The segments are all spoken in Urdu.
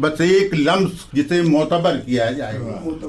بس ایک لمس جسے معتبر کیا جائے،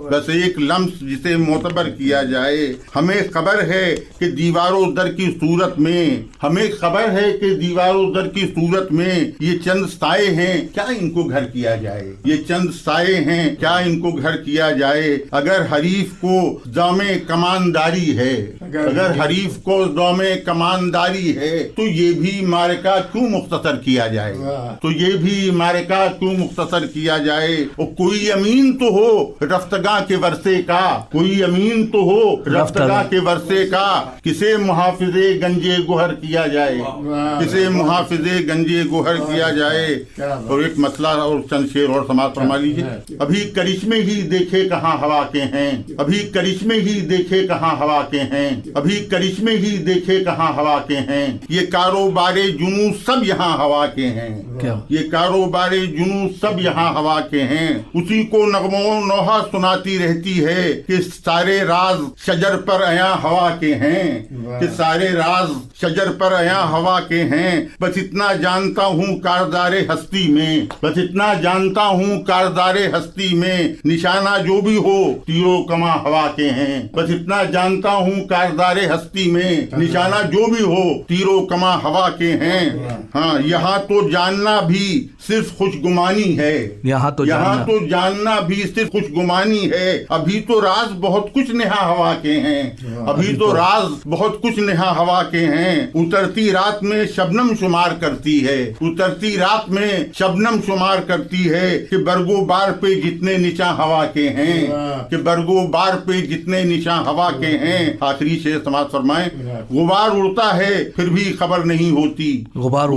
بس ایک لمس جسے معتبر کیا جائے۔ ہمیں خبر ہے کہ دیوار و در کی صورت میں، ہمیں خبر ہے کہ دیوار و در کی صورت میں یہ چند سائے ہیں، کیا ان کو گھر کیا جائے، یہ چند سائے ہیں، کیا ان کو گھر کیا جائے۔ اگر حریف کو دام کمانداری ہے، اگر حریف کو دام کمانداری ہے تو یہ بھی معرکہ کیوں مختصر کیا جائے، تو یہ بھی معرکہ کیوں مختصر کیا جائے۔ اور کوئی امین تو ہو رفتگاں کے ورثے کا، کوئی امین تو ہو رفتگاں کے ورثے کا، کسے محافظ گنج گوہر کیا جائے، کسے محافظ گنج گوہر کیا جائے۔ اور ایک مسئلہ اور چند شعر اور سماعت فرما لیجیے۔ ابھی کرشمے ہی دیکھے کہاں ہوا کے ہیں، ابھی کرشمے ہی دیکھے کہاں ہوا کے ہیں، ابھی کرشمے ہی دیکھے کہاں ہوا کے ہیں، یہ کاروبار جنوں سب یہاں ہوا کے ہیں، یہ کاروبار جنوں سب یہاں ہوا کے ہیں۔ اسی کو نغموں نوحہ سناتی رہتی ہے کہ سارے راز شجر پر عیاں ہوا کے ہیں، کہ سارے راز شجر پر عیاں ہوا کے ہیں۔ بس اتنا جانتا ہوں کاردار ہستی میں، بس اتنا جانتا ہوں کاردار ہستی میں، نشانہ جو بھی ہو تیرو کما ہوا کے ہیں۔ بس اتنا جانتا ہوں کاردار ہستی میں، نشانہ جو بھی ہو تیرو کما ہوا کے ہیں۔ ہاں یہاں تو جاننا بھی صرف خوش گمانی ہے، یہاں تو جاننا بھی صرف خوش گمانی ہے۔ ابھی تو راز بہت کچھ نہا ہوا کے ہیں، ابھی تو راز بہت کچھ نہا ہوا کے ہیں۔ اترتی رات میں شبنم شمار کرتی ہے، اترتی رات میں شبنم شمار کرتی ہے، کہ برگو بار پہ جتنے نشاں ہوا کے ہیں، کہ برگو بار پہ جتنے نشاں ہوا کے ہیں۔ آخری شعر سماعت فرمائیں۔ غبار اڑتا ہے پھر بھی خبر نہیں ہوتی، غبار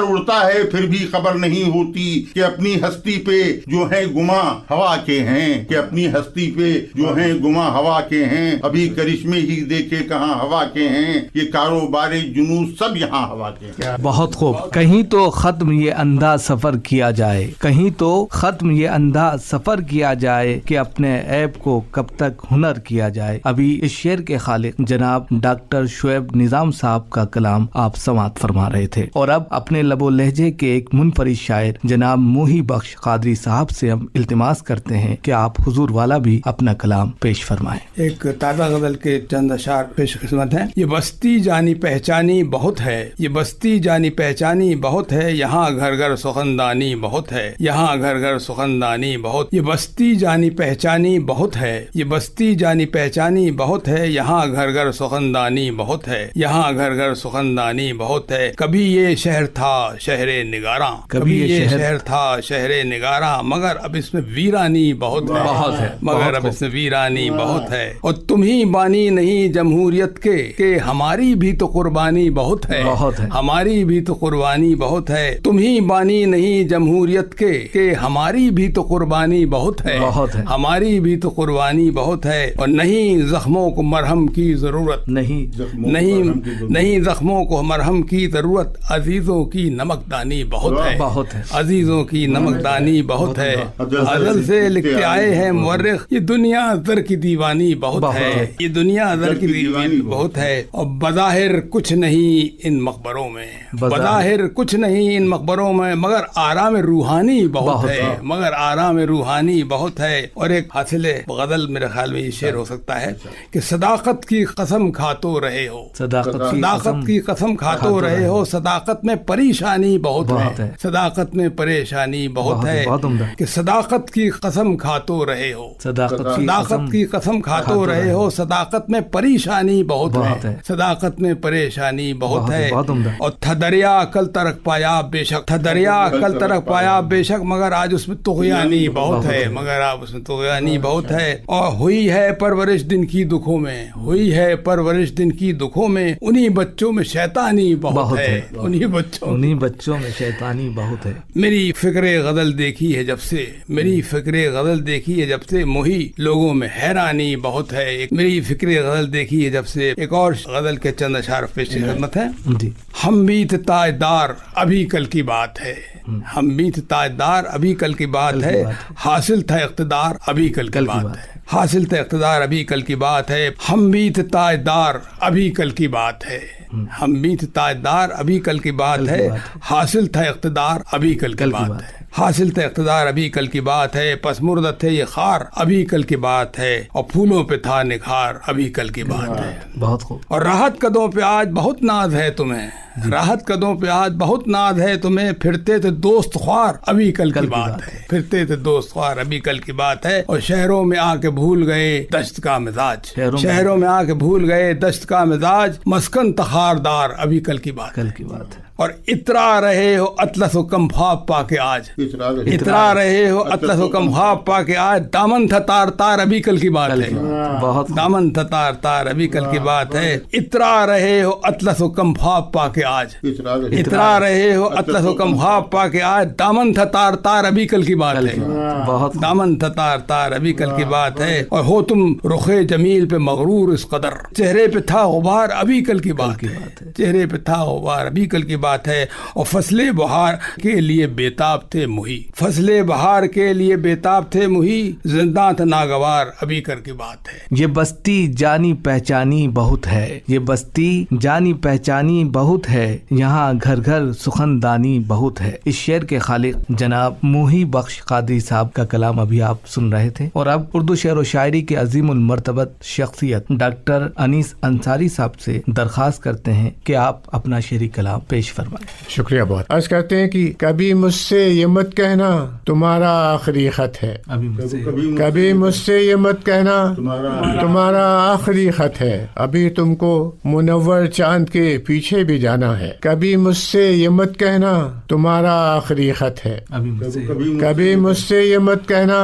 اڑتا ہے پھر بھی خبر نہیں ہوتی، کہ اپنی ہستی پہ جو ہے گما ہوا کے ہیں، کہ اپنی ہستی پہ جو ہے گما ہوا کے ہیں۔ ابھی کرشمے ہی دیکھے کہاں ہوا کے ہیں، یہ کاروبار جنوں سب یہاں ہوا کے ہیں۔ بہت خوب۔ کہیں تو ختم یہ اندھا سفر کیا جائے، کہیں تو ختم یہ اندھا سفر کیا جائے، کہ اپنے عیب کو کب تک ہنر کیا جائے۔ ابھی اس شعر کے خالق جناب ڈاکٹر شعیب نظام صاحب کا کلام آپ سماعت فرما رہے تھے، اور اب اپنے لب و لہجے کے ایک منفرد شاعر جناب موہی بخش قادری صاحب سے ہم التماس کرتے ہیں کہ آپ حضور والا بھی اپنا کلام پیش فرمائیں۔ ایک تازہ غزل کے چند اشعار پیش خدمت ہیں۔ یہ بستی جانی پہچانی بہت ہے، یہ بستی جانی پہچانی بہت ہے، یہاں گھر گھر سخندانی بہت ہے، یہاں گھر گھر سخندانی بہت۔ یہ بستی جانی پہچانی بہت ہے، یہ بستی جانی پہچانی بہت ہے، یہاں گھر گھر سخندانی بہت ہے، یہاں گھر گھر سخندانی بہت ہے۔ کبھی یہ شہر تھا شہر نگاراں، کبھی یہ شہر تھا شہر نگاراں، مگر اب اس میں ویرانی بہت ہے، مگر اب اس میں ویرانی بہت ہے۔ اور تم ہی بانی نہیں جمہوریت کے، کہ ہماری بھی تو قربانی بہت ہے، ہماری بھی تو قربانی بہت ہے۔ تم ہی بانی نہیں جمہوریت کے، کہ ہماری بھی تو قربانی بہت ہے، ہماری بھی تو قربانی بہت ہے۔ اور نہیں زخموں کو مرہم کی ضرورت، نہیں زخموں کو مرہم کی ضرورت، عزیزوں کی نمکدانی بہت ہے، عزیزوں کی نمکدانی بہت ہے۔ ازل سے لکھتے آئے ہیں مورخ، یہ دنیا زر کی دیوانی بہت ہے، یہ دنیا زر کی دیوانی بہت ہے۔ اور بظاہر کچھ نہیں ان مقبروں میں، بظاہر کچھ نہیں ان مقبروں میں، مگر آرام روحانی بہت ہے، مگر آرام روحانی بہت ہے۔ اور ایک حاصل غزل میرے خیال میں یہ شعر ہو سکتا ہے کہ صداقت کی قسم کھاتو رہے ہو، صداقت کی قسم کھاتو رہے ہو، صداقت میں پریشانی بہت ہے، صداقت میں پریشانی بہت ہے، کہ صداقت کی قسم کھاتو رہے ہو، صداقت کی قسم کھاتو رہے ہو، صداقت میں پریشانی بہت ہے، صداقت میں پریشانی بہت ہے۔ اور تھا دریا کل ترک پایا بے شک، تھا دریا کل ترک پایا بے شک، مگر آج اس میں طغیانی بہت ہے، مگر آج اس میں طغیانی بہت ہے۔ اور ہوئی ہے پرورش دن کی دکھوں میں، ہوئی ہے پرورش دن کی دکھوں میں، انہی بچوں میں شیطانی بہت ہے، انہی بچوں میں شیطانی بہت ہے۔ میری فکر غزل دیکھی ہے جب سے، میری فکر غزل دیکھی ہے جب سے، موہی لوگوں میں حیرانی بہت ہے۔ میری فکر غزل دیکھی ہے جب سے۔ ایک اور غزل کے چند اشعار پیش خدمت ہے۔ ہم بھی تاجدار ابھی کل کی بات ہے، ہم بھی تاجدار ابھی کل کی بات ہے، حاصل تھا اقتدار ابھی کل کی بات ہے، حاصل تھا اقتدار ابھی کل کی بات ہے۔ ہم بھی تاجدار ابھی کل کی بات ہے، ہم بھی تھے تاجدار ابھی کل کی بات ہے، حاصل تھا اقتدار ابھی کل کی بات ہے، حاصل تھا اقتدار ابھی کل کی بات ہے، پس مردہ تھے یہ خار ابھی کل کی بات ہے، اور پھولوں پہ تھا نکھار ابھی کل کی بات ہے۔ بہت خوب۔ اور راحت قدوں پہ آج بہت ناز ہے تمہیں، راحت قدوں پہ آج بہت ناز ہے تمہیں، پھرتے تھے دوست خوار ابھی کل کی بات ہے، پھرتے تھے دوست خوار ابھی کل کی بات ہے۔ اور شہروں میں آ کے بھول گئے دشت کا مزاج، شہروں میں آ کے بھول گئے دشت کا مزاج، مسکن تخاردار ابھی کل کی بات ہے۔ اور اترا رہے ہو اطلس و کم خواب پا کے آج، اترا رہے ہو اطلس و کم خواب پا کے آج، دامن تھا تار تار ابھی کل کی بات ہے، بہت دامن تھا تار تار ابھی کل کی بات ہے۔ اترا رہے ہو اطلس و کم خواب پا کے آج، اترا رہے ہو اطلس و کم خواب پا کے آج، دامن تھا تار تار ابھی کل کی بات ہے، بہت دامن تھا تار تار ابھی کل کی بات ہے۔ اور ہو تم رخ جمیل پہ مغرور اس قدر، چہرے پہ تھا غبار ابھی کل کی بات ہے، چہرے پہ تھا غبار ابھی کل کی بات ہے۔ اور فصل بہار کے لیے بےتاب تھے مہی، فصل بہار کے لیے بےتاب تھے مہی، زندہ تھا ناگوار ابھی کل کی بات ہے۔ یہ بستی جانی پہچانی بہت ہے، یہ بستی جانی پہچانی بہت ہے، یہاں گھر گھر سخندانی بہت ہے۔ اس شعر کے خالق جناب موہی بخش قادری صاحب کا کلام ابھی آپ سن رہے تھے، اور اب اردو شعر و شاعری کے عظیم المرتبت شخصیت ڈاکٹر انیس انصاری صاحب سے درخواست کرتے ہیں کہ آپ اپنا شعری کلام پیش فرمائیں۔ شکریہ بہت۔ عرض کرتے ہیں کہ کبھی مجھ سے یہ مت کہنا تمہارا آخری خط ہے، کبھی مجھ سے یہ مت کہنا تمہارا آخری خط ہے، ابھی تم کو منور چاند کے پیچھے بھی جانا ہے، کبھی مجھ سے یہ مت کہنا تمہارا آخری خط ہے، کبھی مجھ سے یہ مت کہنا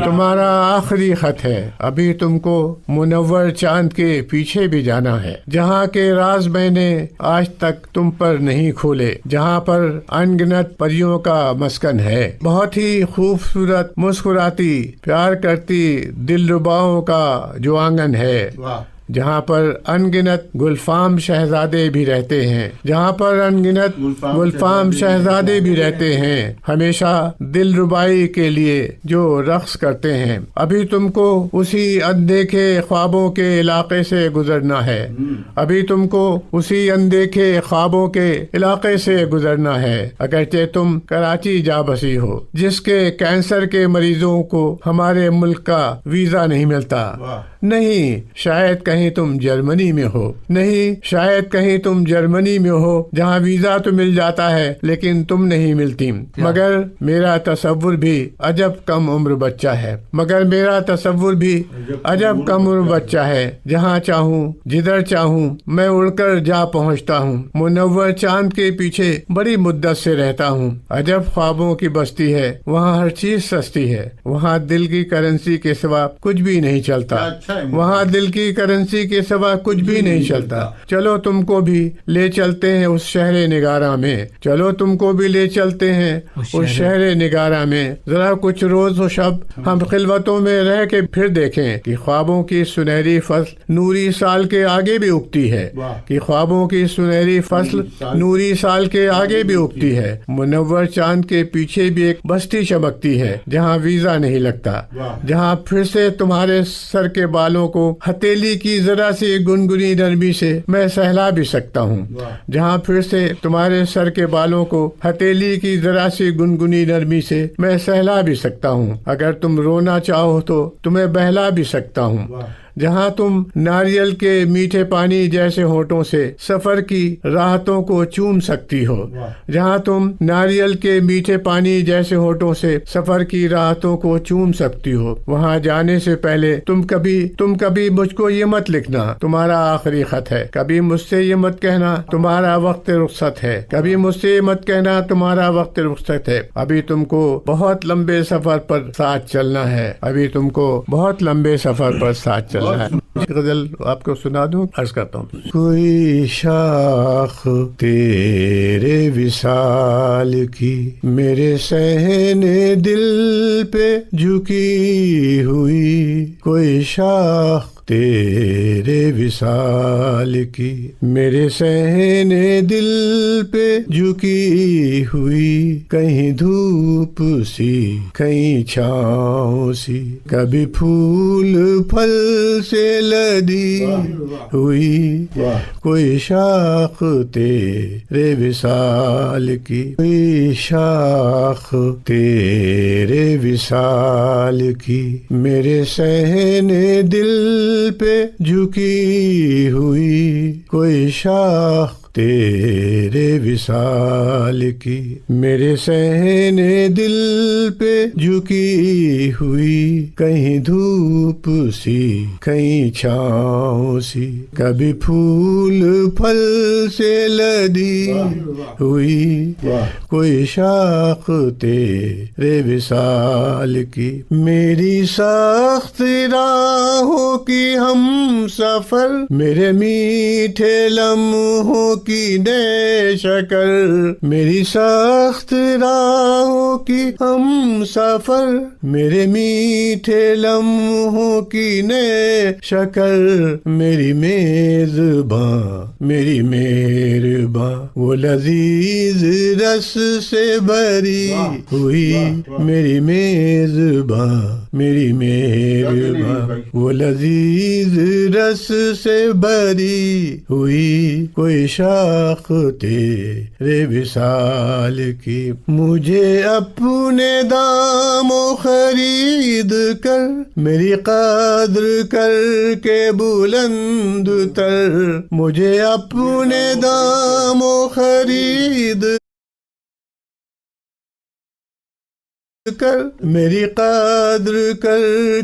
تمہارا آخری خط ہے، ابھی تم کو منور چاند کے پیچھے بھی جانا ہے، جہاں کے راز میں نے آج تک تم پر نہیں کھولے، جہاں پر انگنت پریوں کا مسکن ہے، بہت ہی خوبصورت مسکراتی پیار کرتی دل رباؤں کا جو آنگن ہے، جہاں پر انگنت گلفام شہزادے بھی رہتے ہیں، جہاں پر انگنت گلفام شہزادے بھی رہتے ہیں، ہمیشہ دل ربائی کے لیے جو رقص کرتے ہیں، ابھی تم کو اسی اندیکھے خوابوں کے علاقے سے گزرنا ہے، ابھی تم کو اسی اندیکھے خوابوں کے علاقے سے گزرنا ہے، اگرچہ تم کراچی جا بسی ہو، جس کے کینسر کے مریضوں کو ہمارے ملک کا ویزا نہیں ملتا، نہیں شاید کہیں تم جرمنی میں ہو، نہیں شاید کہیں تم جرمنی میں ہو جہاں ویزا تو مل جاتا ہے لیکن تم نہیں ملتی، مگر میرا تصور بھی عجب کم عمر بچہ ہے، مگر میرا تصور بھی عجب کم عمر بچہ ہے، جہاں چاہوں جدھر چاہوں میں اڑ کر جا پہنچتا ہوں، منور چاند کے پیچھے بڑی مدت سے رہتا ہوں، عجب خوابوں کی بستی ہے، وہاں ہر چیز سستی ہے، وہاں دل کی کرنسی کے سوا کچھ بھی نہیں چلتا، وہاں دل کی کرنسی کے سوا کچھ بھی نہیں چلتا، چلو تم کو بھی لے چلتے ہیں اس شہر نگارہ میں، چلو تم کو بھی لے چلتے ہیں اس شہر نگارہ میں، ذرا کچھ روز و شب ہم خلوتوں میں رہ کے پھر دیکھیں کہ خوابوں کی سنہری فصل نوری سال کے آگے بھی اگتی ہے، کہ خوابوں کی سنہری فصل نوری سال کے آگے بھی اگتی ہے، منور چاند کے پیچھے بھی ایک بستی چمکتی ہے جہاں ویزا نہیں لگتا، جہاں پھر سے تمہارے سر کے بالوں کو ہتھیلی کی ذرا سی گنگنی نرمی سے میں سہلا بھی سکتا ہوں، جہاں پھر سے تمہارے سر کے بالوں کو ہتھیلی کی ذرا سی گنگنی نرمی سے میں سہلا بھی سکتا ہوں، اگر تم رونا چاہو تو تمہیں بہلا بھی سکتا ہوں، جہاں تم ناریل کے میٹھے پانی جیسے ہونٹوں سے سفر کی راحتوں کو چوم سکتی ہو، جہاں تم ناریل کے میٹھے پانی جیسے ہونٹوں سے سفر کی راحتوں کو چوم سکتی ہو، وہاں جانے سے پہلے تم کبھی مجھ کو یہ مت لکھنا تمہارا آخری خط ہے، کبھی مجھ سے یہ مت کہنا تمہارا وقت رخصت ہے، کبھی مجھ سے یہ مت کہنا تمہارا وقت رخصت ہے، ابھی تم کو بہت لمبے سفر پر ساتھ چلنا ہے، ابھی تم کو بہت لمبے سفر پر ساتھ چلنا ہے۔ غزل آپ کو سنا دوں، عرض کرتا ہوں۔ کوئی شاخ تیرے وصال کی میرے صحن دل پہ جھکی ہوئی، کوئی شاخ تیرے وصال کی، میرے سہنے دل پہ جھکی ہوئی، کہیں دھوپ سی کہیں چھاؤں سی، کبھی پھول پھل سے لدی ہوئی، کوئی شاخ تیرے وصال کی، کوئی شاخ تیرے وصال کی، میرے سہنے دل پہ جھکی ہوئی، کوئی شاخ تیرے وصال کی، میرے سہنے دل پہ جھکی ہوئی، کہیں دھوپ سی کہیں چھاؤں سی، کبھی پھول پھل سے لدی ہوئی، کوئی شاخ تیرے وصال کی، میری سخت راہوں کی ہم سفر، میرے میٹھے لمحوں کی نئے شکر، میری سخت راہوں کی ہم سفر، میرے میٹھے لمحوں کی نئے شکر، میری میزباں میری مہرباں، وہ لذیذ رس سے بھری ہوئی، میری میزباں میری مہرباں، وہ لذیذ رس سے بھری ہوئی، کوئی شاخ تیرے وصال کی، مجھے اپنے داموں خرید کر، میری قدر کر کے بلند تر، مجھے اپنے داموں خرید کر، میری قدر کر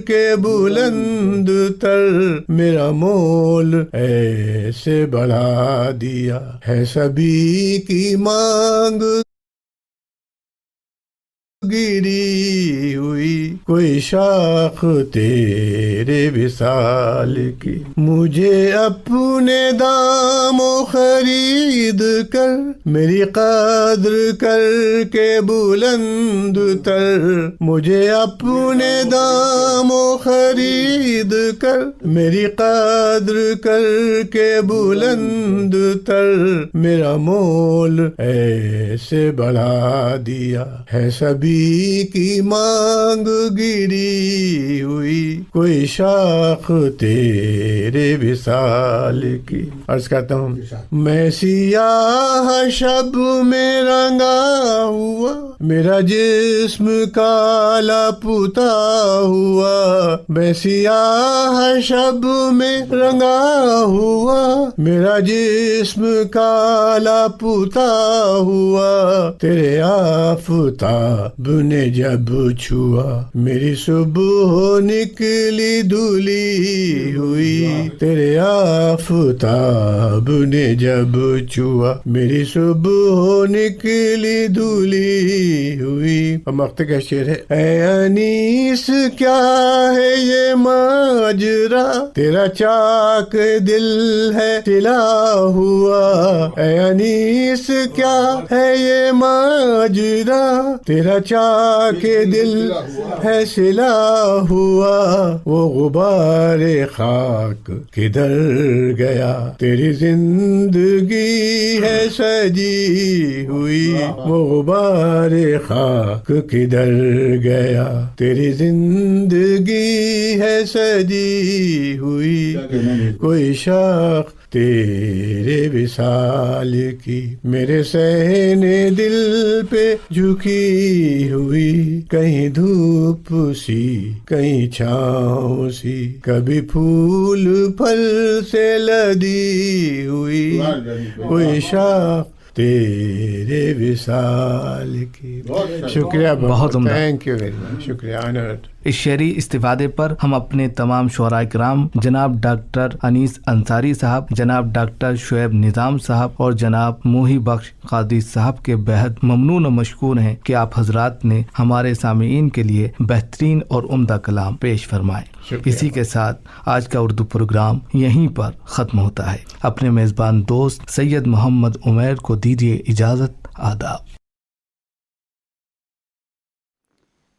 کے بلند تر، میرا مول ایسے بڑھا دیا ہے، سبھی کی مانگ گری ہوئی، کوئی شاخ تیرے وصال کی، مجھے اپنے داموں خرید کر، میری قدر کر کے بلند تر، مجھے اپنے داموں خرید کر، میری قدر کر کے بلند تر، میرا مول ایسے بڑھا دیا ہے، سبھی کی مانگ گری ہوئی، کوئی شاخ تیرے وصال کی۔ عرض کرتا ہوں، میں سیاہ شب میں رنگا ہوا، میرا جسم کالا پتا ہوا، میں سیاہ شب میں رنگا ہوا، میرا جسم کالا پتا ہوا، تیرے آفتاب نے جب چھوا، میری صبح نکلی دھلی ہوئی، تیرے آفتاب نے جب چھوا، میری صبح نکلی دھلی ہوئی۔ اور مقطع کا شعر ہے، اے انیس کیا ہے یہ ماجرا، تیرا چاک دل ہے سلا ہوا، اے انیس کیا ہے یہ ماجرا، تیرا چاک دل ہے سلا ہوا، وہ غبار خاک کدھر گیا، تیری زندگی ہے سجی ہوئی، وہ غبار خاک کدھر گیا، تیری زندگی ہے سجی ہوئی، کوئی شاخ تیرے وصال کی، میرے سہنے دل پہ جھکی ہوئی، کہیں دھوپ سی کہیں چھاؤں سی، کبھی پھول پھل سے لدی ہوئی، کوئی شاخ تیرے وصال کی۔ شکریہ، بہت عمدہ، تھینک یو ویری مچ، شکریہ، آنرڈ۔ اس شعری استفادے پر ہم اپنے تمام شعراء کرام جناب ڈاکٹر انیس انصاری صاحب، جناب ڈاکٹر شعیب نظام صاحب اور جناب موہی بخش قادری صاحب کے بہت ممنون و مشکور ہیں کہ آپ حضرات نے ہمارے سامعین کے لیے بہترین اور عمدہ کلام پیش فرمائے۔ اسی کے ساتھ آج کا اردو پروگرام یہیں پر ختم ہوتا ہے۔ اپنے میزبان دوست سید محمد عمیر کو دیجیے اجازت۔ آداب۔